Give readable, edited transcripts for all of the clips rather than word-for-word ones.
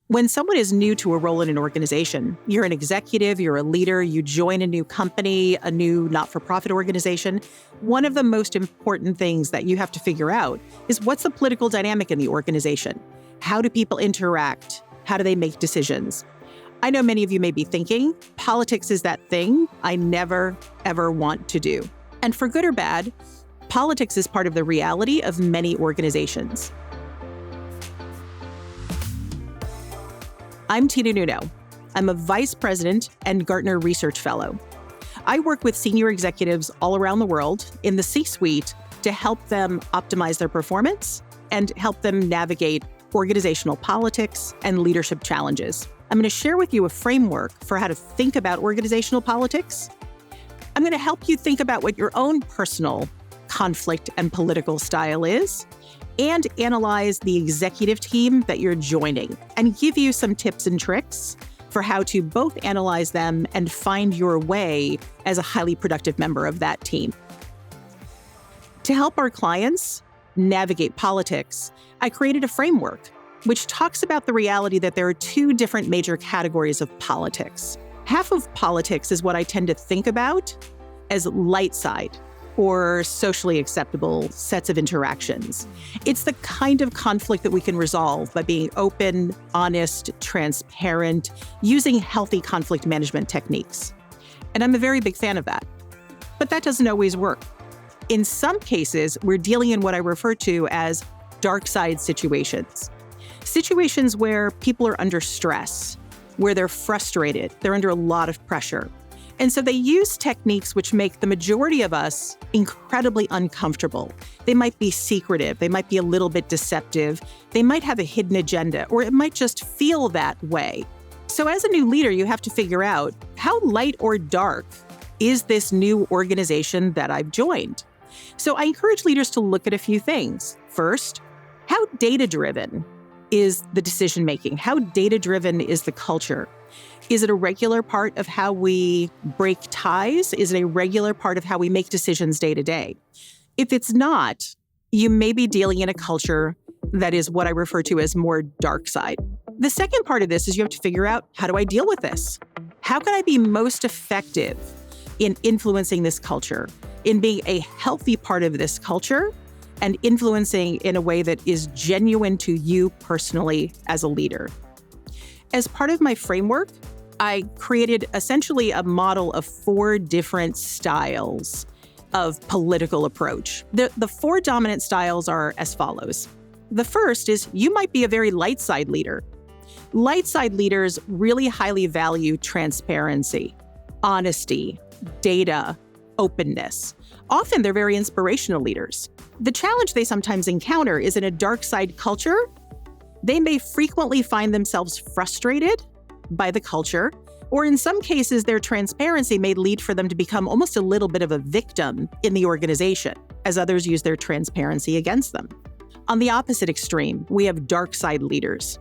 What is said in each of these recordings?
When someone is new to a role in an organization, you're an executive, you're a leader, you join a new company, a new not-for-profit organization, one of the most important things that you have to figure out is what's the political dynamic in the organization? How do people interact? How do they make decisions? I know many of you may be thinking, politics is that thing I never, ever want to do. And for good or bad, politics is part of the reality of many organizations. I'm Nunno. I'm a vice president and Gartner research fellow. I work with senior executives all around the world in the C-suite to help them optimize their performance and help them navigate organizational politics and leadership challenges. I'm going to share with you a framework for how to think about organizational politics. I'm going to help you think about what your own personal conflict and political style is, and analyze the executive team that you're joining, and give you some tips and tricks for how to both analyze them and find your way as a highly productive member of that team. To help our clients navigate politics, I created a framework which talks about the reality that there are two different major categories of politics. Half of politics is what I tend to think about as light side, or socially acceptable sets of interactions. It's the kind of conflict that we can resolve by being open, honest, transparent, using healthy conflict management techniques. And I'm a very big fan of that. But that doesn't always work. In some cases, we're dealing in what I refer to as dark side situations. Situations where people are under stress, where they're frustrated, they're under a lot of pressure. And so they use techniques which make the majority of us incredibly uncomfortable. They might be secretive, they might be a little bit deceptive, they might have a hidden agenda, or it might just feel that way. So as a new leader, you have to figure out how light or dark is this new organization that I've joined? So I encourage leaders to look at a few things. First, how data-driven is the decision-making? How data-driven is the culture? Is it a regular part of how we break ties? Is it a regular part of how we make decisions day to day? If it's not, you may be dealing in a culture that is what I refer to as more dark side. The second part of this is you have to figure out, how do I deal with this? How can I be most effective in influencing this culture, in being a healthy part of this culture, and influencing in a way that is genuine to you personally as a leader? As part of my framework, I created essentially a model of 4 different styles of political approach. The 4 dominant styles are as follows. The first is you might be a very light side leader. Light side leaders really highly value transparency, honesty, data, openness. Often they're very inspirational leaders. The challenge they sometimes encounter is in a dark side culture, they may frequently find themselves frustrated by the culture, or in some cases, their transparency may lead for them to become almost a little bit of a victim in the organization, as others use their transparency against them. On the opposite extreme, we have dark side leaders.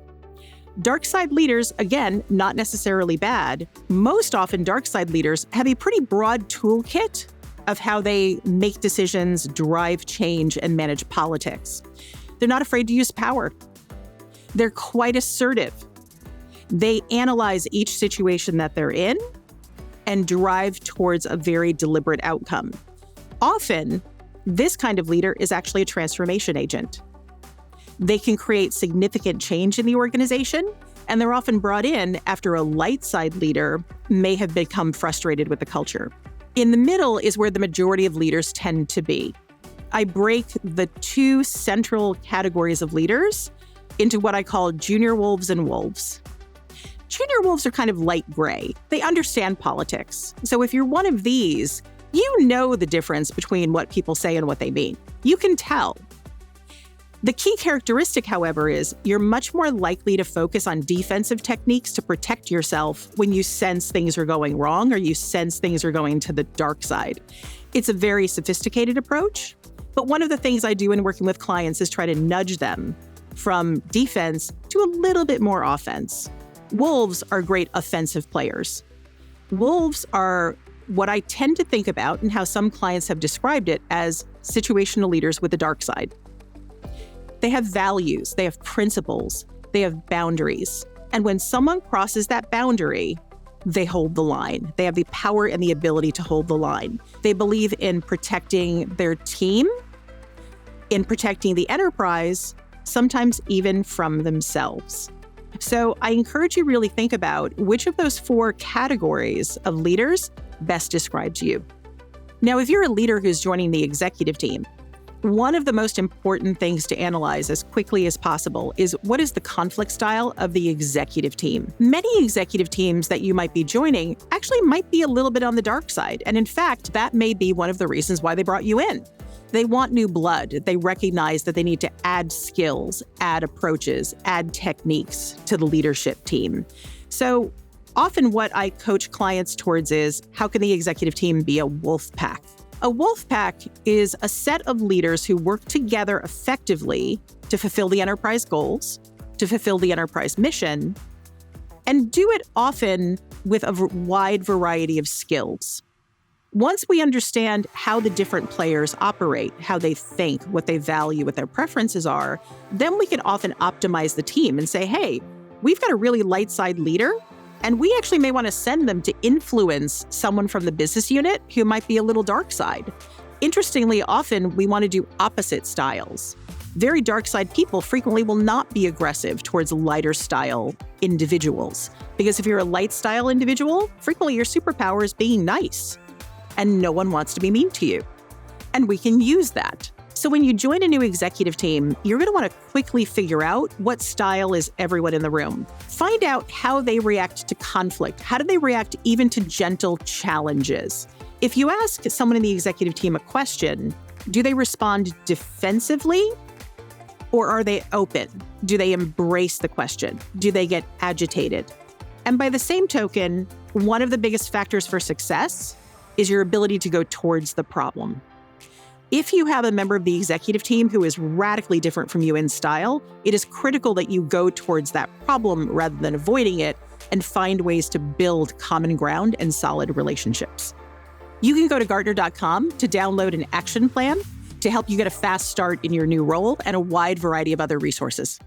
Dark side leaders, again, not necessarily bad. Most often, dark side leaders have a pretty broad toolkit of how they make decisions, drive change, and manage politics. They're not afraid to use power. They're quite assertive. They analyze each situation that they're in and drive towards a very deliberate outcome. Often, this kind of leader is actually a transformation agent. They can create significant change in the organization, and they're often brought in after a light side leader may have become frustrated with the culture. In the middle is where the majority of leaders tend to be. I break the 2 central categories of leaders into what I call junior wolves and wolves. Junior wolves are kind of light gray. They understand politics. So if you're one of these, you know the difference between what people say and what they mean. You can tell. The key characteristic, however, is you're much more likely to focus on defensive techniques to protect yourself when you sense things are going wrong or you sense things are going to the dark side. It's a very sophisticated approach, but one of the things I do in working with clients is try to nudge them from defense to a little bit more offense. Wolves are great offensive players. Wolves are what I tend to think about and how some clients have described it as situational leaders with a dark side. They have values, they have principles, they have boundaries. And when someone crosses that boundary, they hold the line. They have the power and the ability to hold the line. They believe in protecting their team, in protecting the enterprise, sometimes even from themselves. So I encourage you to really think about which of those 4 categories of leaders best describes you. Now, if you're a leader who's joining the executive team, one of the most important things to analyze as quickly as possible is what is the conflict style of the executive team. Many executive teams that you might be joining actually might be a little bit on the dark side. And in fact, that may be one of the reasons why they brought you in. They want new blood. They recognize that they need to add skills, add approaches, add techniques to the leadership team. So often what I coach clients towards is, how can the executive team be a wolf pack? A wolf pack is a set of leaders who work together effectively to fulfill the enterprise goals, to fulfill the enterprise mission, and do it often with a wide variety of skills. Once we understand how the different players operate, how they think, what they value, what their preferences are, then we can often optimize the team and say, hey, we've got a really light side leader, and we actually may want to send them to influence someone from the business unit who might be a little dark side. Interestingly, often we want to do opposite styles. Very dark side people frequently will not be aggressive towards lighter style individuals, because if you're a light style individual, frequently your superpower is being nice. And no one wants to be mean to you. And we can use that. So when you join a new executive team, you're going to want to quickly figure out what style is everyone in the room. Find out how they react to conflict. How do they react even to gentle challenges? If you ask someone in the executive team a question, do they respond defensively or are they open? Do they embrace the question? Do they get agitated? And by the same token, one of the biggest factors for success is your ability to go towards the problem. If you have a member of the executive team who is radically different from you in style, it is critical that you go towards that problem rather than avoiding it and find ways to build common ground and solid relationships. You can go to Gartner.com to download an action plan to help you get a fast start in your new role and a wide variety of other resources.